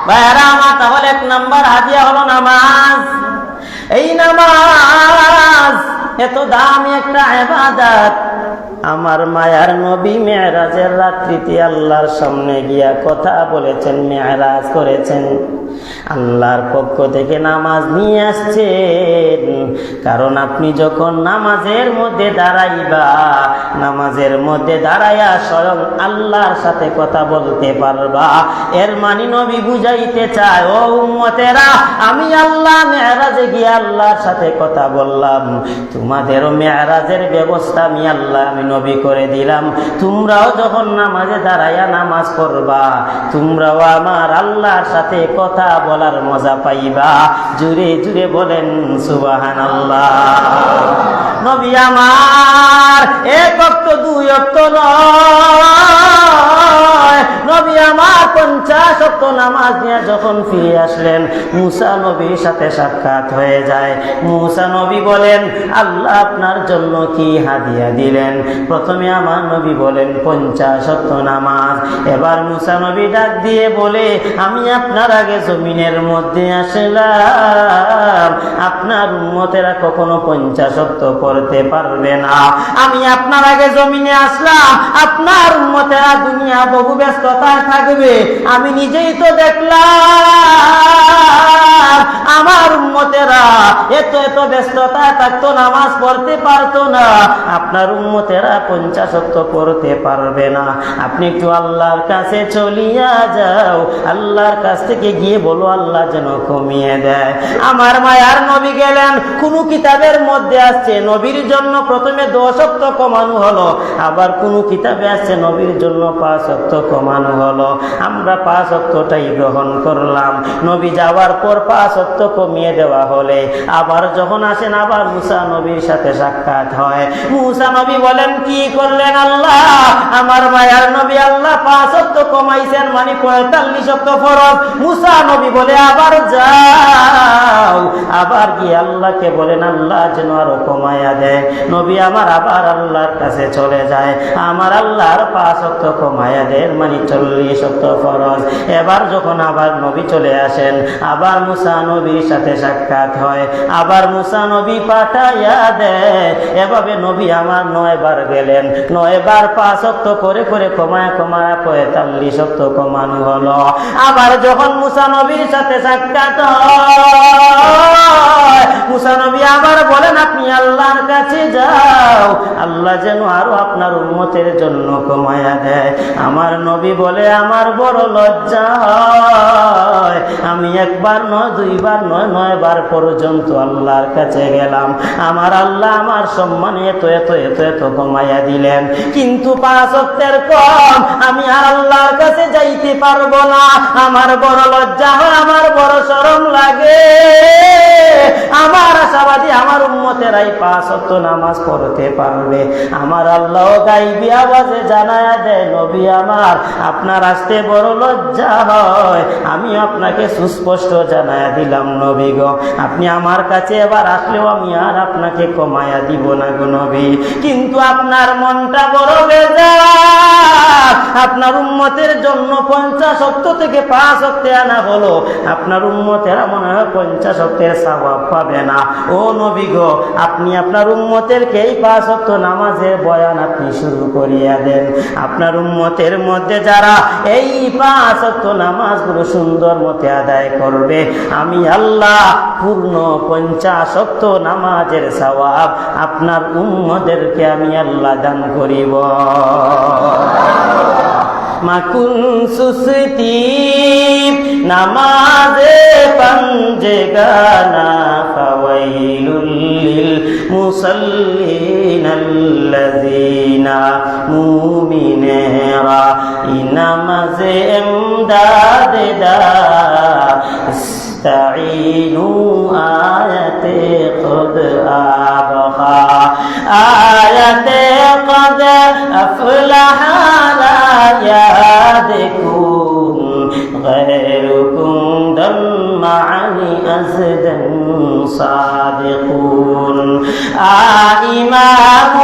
ভাইরা আমার, তাহলে এক নাম্বার হাদিয়া হলো নামাজ। এই নামাজ এত দামি একটা ইবাদত। আমার মায়ার নবী মেরাজের রাত্রিতে আল্লাহর সামনে গিয়া কথা বলেছেন, মেরাজ করেছেন, আল্লাহর পক্ষ থেকে নামাজ নিয়ে আসছেন। কারণ আপনি যখন নামাজের মধ্যে দাঁড়াইবা, নামাজের মধ্যে দাঁড়াইয়া স্বয়ং আল্লাহর সাথে কথা বলতে পারবা। এর মানে নবী বুঝাইতে চায়, ও উম্মতেরা, আমি আল্লাহ মেরাজে গিয়ে আল্লাহর সাথে কথা বললাম, তোমাদেরও মেরাজের ব্যবস্থা আমি আল্লাহ আমি নবী করে দিলাম। তোমরাও যখন নামাজে দাঁড়াইয়া নামাজ পড়বা, তোমরাও আমার আল্লাহর সাথে কথা বলার মজা পাইবা। জুড়ে জুড়ে বলেন সুবহানাল্লাহ। নবী আমার এক ওয়াক্ত দুই ওয়াক্ত নয়, নবী আমার 50 ওয়াক্ত নামাজ নিয়ে যখন ফিরে আসলেন, মুসা নবীর সাথে সাক্ষাৎ হয়ে যায়। মুসা নবী বলেন, আল্লাহ আপনার জন্য কি হাদিয়া দিলেন? প্রথমে আমার নবী বলেন 50 ওয়াক্ত নামাজ। এবার মুসা নবী ডাক দিয়ে বলে, আমি আপনার আগে জমিনের মধ্যে আসলাম, আপনার উম্মতেরা কখনো 50 ওয়াক্ত পড়তে পারবে না। আমি আপনার আগে জমিনে আসলাম, আপনার উম্মতেরা দুনিয়া বহু ব্যস্ততায় থাকবে। আমি নিজেই তো দেখলাম আমার উম্মতেরা এত এত ব্যস্ততায় থাকতো, নামাজ পড়তে পারতো না। আপনার উম্মতেরা 50 ওয়াক্ত পড়তে পারবে না। আপনি একটু আল্লাহর কাছে চলিয়া যাও, আল্লাহর কাছ থেকে গিয়ে বলো আল্লাহ যেন কমিয়ে দেয়। আমার মায়ার নবী গেলেন, কোন কিতাবের মধ্যে আসছে নবীর জন্য প্রথমে 10 ওয়াক্ত কমানো হলো, আবার কোন কিতাবে আসছে নবীর জন্য 5 ওয়াক্ত কমানো হলো। আমরা 5 ওয়াক্তটাই গ্রহণ করলাম। নবী যাওয়ার পর 5 ওয়াক্ত কমিয়ে দেওয়া হলে আবার যখন আসেন, আবার মুসা নবীর সাথে সাক্ষাৎ হয়। মুসা নবী বলেন, কি করলেন আল্লাহ? আমার মায়ার নবী, আল্লাহ 5 ওয়াক্ত কমাইছেন, মানে 45 ওয়াক্ত ফরজ। মুসা নবী বলে, আবার যাও, আবার গিয়ে আল্লাহকে বলেন আল্লাহ যেন আরো কমায়া দেয়। নবী আমার আবার আল্লাহর কাছে চলে যায়, আমার আল্লাহর 5 ওয়াক্ত কমায়া দেয়, মানে 40 ওয়াক্ত ফরজ। এবার যখন আবার নবী চলে আসেন, আবার মুসা নবীর সাথে সাক্ষাৎ হয়, আবার মুসা নবী পাঠাইয়া দেয়। এভাবে নবী আমার 9 বার গেলেন, 9 বার 5 ওয়াক্ত করে করে কমায় কমায় 45 ওয়াক্ত কমানো হলো। আবার যখন মুসা নবীর সাথে সাক্ষাৎ হয়, মুসা নবী আবার বলেন, আপনি আল্লাহর কাছে যাও, আল্লাহ যেন আরো আপনার উম্মতের জন্য কমায়া দেয়। আমার নবী বলে, আমার বড় লজ্জা হয়, আমি একবার নয়, 2 বার নয়, 9 বার পর্যন্ত আল্লাহর কাছে গেলাম। আমার আল্লাহ আমার সম্মানে এত এত এত এত কমাইয়া দিলেন, কিন্তু 5 ওয়াক্তের কম আমি আর আল্লাহর কাছে যাইতে পারবো না। আমার বড় লজ্জা হয়, আমার বড় শরম লাগে। আমার আশাবাদী আমার উম্মতেরাই 5 ওয়াক্ত নামাজ পড়তে পারবে। আমার আল্লাহ গাইবি আওয়াজে জানায়া দেয়, নবী আমার আপনার আসতে বড় লজ্জা হয়, আমি আপনাকে সুস্পষ্ট জানায়া দিলাম নবী গো, আপনি আমার কাছে এবার আসলেও আমি আর আপনাকে কমায়া দিব না গো নবী। কিন্তু আপনার মনটা বড় বেজার, আপনার উম্মতের জন্য 50 ওয়াক্ত থেকে 5 ওয়াক্তে আনা হলো, আপনার উম্মতেরা মনে হয় 50 ওয়াক্তের সওয়াব পাবে না। ও নবী গো, আপনি আপনার উম্মতেরকে এই 5 ওয়াক্ত নামাজের বয়ান আপনি শুরু করিয়া দেন। আপনার উম্মতের মধ্যে যারা এই 5 ওয়াক্ত নামাজগুলো সুন্দর মতে আদায় করবে, আমি আল্লাহ পূর্ণ 50 ওয়াক্ত নামাজের সওয়াব আপনার উম্মতদেরকে আমি আল্লাহ দান করিব। মাকুন সুস্তি নামাজে পঞ্জে গানা ফাওয়াইলুল লিল মুসাল্লিনাল্লাযিনা মুমিনেরা ইনামাজে এমদাদে দা ইস্তাঈনু আয়াতে কদ আবহা আয়াতে কদ আফলাহা يادكون غيركم دم عن أزدا صادقون إمام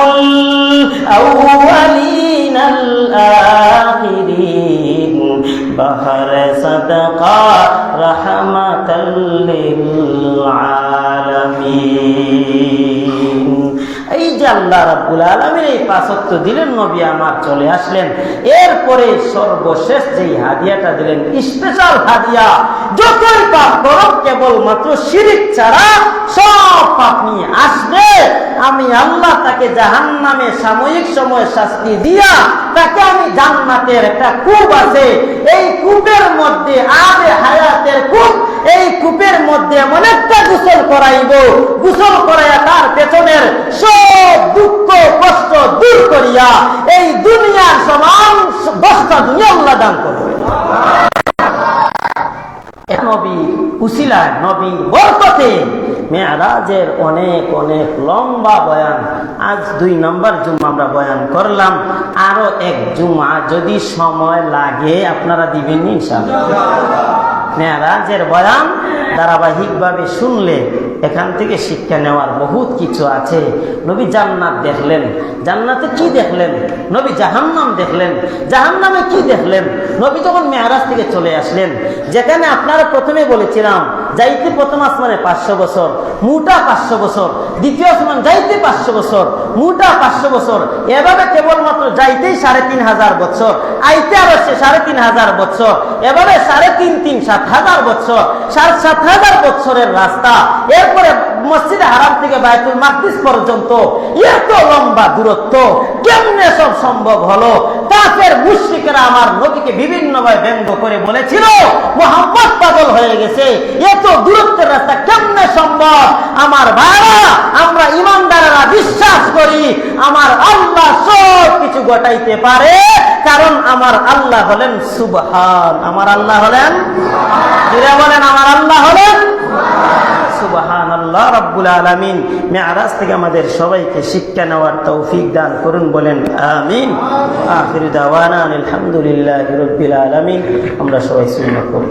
الأولين الآخرين بحر صدقا رحمة للعالمين। এই যে আল্লাহ রাব্বুল আলামিন এই 5 ওয়াক্ত দিলেন, নবী আমার চলে আসলেন, এরপরে সর্বশেষ যেই হাদিয়াটা দিলেন, স্পেশাল হাদিয়া, যতই পাপ করো কেবলমাত্র শিরক ছাড়া সব পাপ নিয়ে আসবে, আমি আল্লাহ তাকে জাহান্নামে সাময়িক সময় শাস্তি দিয়া তাকে আমি জান্নাতের একটা কূপ আছে, এই কূপের মধ্যে আবে হায়াতের কূপ, এই কূপের মধ্যে এমন একটা গোসল করাইব, গোসল করাইয়া তার পেছনের সব দুঃখ কষ্ট দূর করিয়া এই দুনিয়ার সমান 10টা দুনিয়া আল্লাহ দান করবে। নবী উসিলায়, নবী বরকতে মেরাজের অনেক অনেক লম্বা বয়ান, আজ 2 নম্বর জুমা আমরা বয়ান করলাম, আরো 1 জুমা যদি সময় লাগে আপনারা দিবেন ইনশাআল্লাহ। মেরাজের বয়ান ধারাবাহিকভাবে শুনলে এখান থেকে শিক্ষা নেওয়ার বহুত কিছু আছে। নবী জান্নাত দেখলেন, জান্নাতে কি দেখলেন? নবী জাহান্নাম দেখলেন, জাহান্নামে কি দেখলেন? নবী যখন মেরাজ থেকে চলে আসলেন, যেখানে আপনারা প্রথমে বলেছিলাম যাইতে প্রথম আসমানে 500 বছর, মুটা 500 বছর, দ্বিতীয় আসমান যাইতে 500 বছর, মুটা 500 বছর, এভাবে কেবলমাত্র যাইতেই 3500 বছর, আইতে আরো 3500 বছর, এভাবে 3.5 7,000 বছর, 7,000 বছরের রাস্তা। এরপরে মসজিদে হারাম থেকে বাইতুল মাকদিস পর্যন্ত এত লম্বা দূরত্ব কেমনে সব সম্ভব হলো? কাফের মুশরিকরা আমার নবীকে বিভিন্নভাবে ব্যঙ্গ করে বলেছিল মুহাম্মদ পাগল হয়ে গেছে, এত দূরত্বের রাস্তা কেমনে সম্ভব? আমার ভাইরা, আমরা ইমানদাররা বিশ্বাস করি আমার আল্লাহ সব কিছু ঘটাইতে পারে, কারণ আমার আল্লাহ হলেন সুবহান। আমার আল্লাহ হলেন, যারা বলেন আমার আল্লাহ হলেন সুবহানাল্লাহ রাব্বুল আলামিন। মেরাজ থেকে আমাদের সবাইকে শিক্ষা নেওয়ার তৌফিক দান করুন, বলেন আমিন। আখির দাওয়ানা আলহামদুলিল্লাহি রাব্বিল আলামিন। আমরা সবাই সুন্নাত পড়ি।